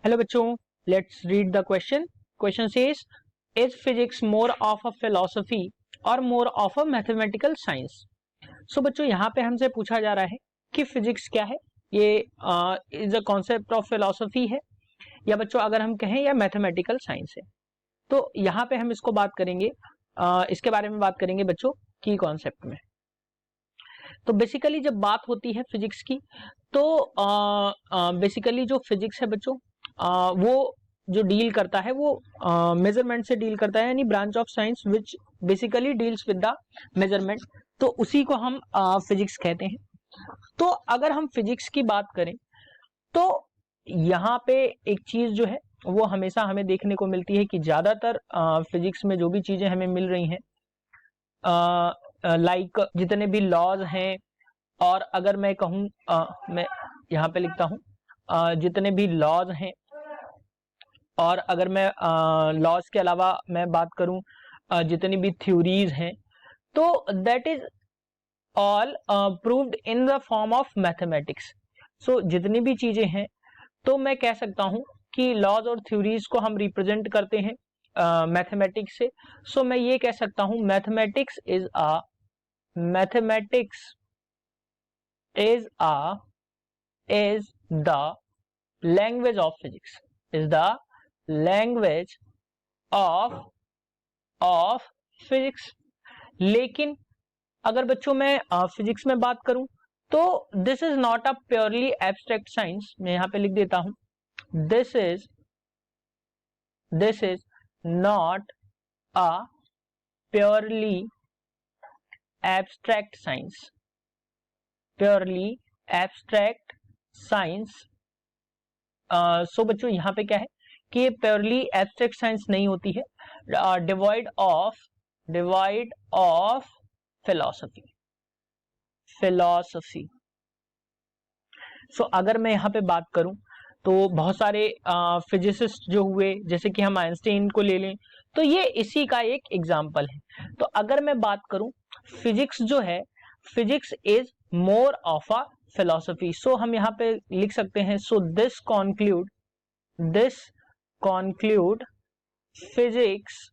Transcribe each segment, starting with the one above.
Hello बच्चों, let's read the question. Question says, is physics more of a philosophy और more of a mathematical science? So बच्चों, यहाँ पे हमसे पूछा जा रहा है कि फिजिक्स क्या है. ये is a concept of philosophy है, या बच्चों अगर हम कहें या मैथमेटिकल साइंस है. तो यहाँ पे हम इसको बात करेंगे, इसके बारे में बात करेंगे बच्चों की कॉन्सेप्ट में. तो बेसिकली जब बात होती है फिजिक्स की, तो बेसिकली जो फिजिक्स है बच्चों, वो जो डील करता है वो मेजरमेंट से डील करता है, यानी branch of science which basically deals with the measurement. तो उसी को हम फिजिक्स कहते हैं. तो अगर हम फिजिक्स की बात करें तो यहाँ पे एक चीज जो है वो हमेशा हमें देखने को मिलती है कि ज्यादातर फिजिक्स में जो भी चीजें हमें मिल रही हैं, लाइक जितने भी लॉज हैं, और अगर मैं कहूँ, मैं यहाँ पे लिखता हूँ जितने भी लॉज हैं, और अगर मैं लॉज के अलावा मैं बात करूं जितनी भी थ्योरीज हैं, तो that is all proved in the form of mathematics. So जितनी भी चीजें हैं, तो मैं कह सकता हूं कि लॉज और थ्योरीज को हम रिप्रेजेंट करते हैं मैथमेटिक्स से. सो मैं ये कह सकता हूं mathematics is the language of physics, is the language of physics. लेकिन अगर बच्चों मैं फिजिक्स में बात करूं, तो this is not a purely abstract science. मैं यहां पे लिख देता हूं, this is not a purely abstract science. Purely abstract science. So बच्चों यहाँ पे क्या है कि ये प्योरली एब्स्ट्रैक्ट साइंस नहीं होती है, डिवाइड ऑफ फिलॉसफी. सो अगर मैं यहाँ पे बात करूं, तो बहुत सारे फिजिसिस्ट जो हुए, जैसे कि हम आइंस्टाइन को ले लें, तो ये इसी का एक एग्जाम्पल है. तो अगर मैं बात करूं, फिजिक्स जो है, physics is more of a philosophy. So हम यहाँ पे लिख सकते हैं, so this conclude physics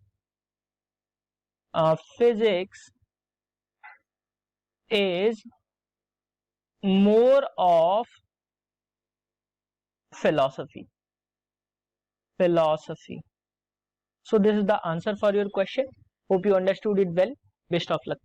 is more of philosophy. So this is the answer for your question. Hope you understood it well. Best of luck.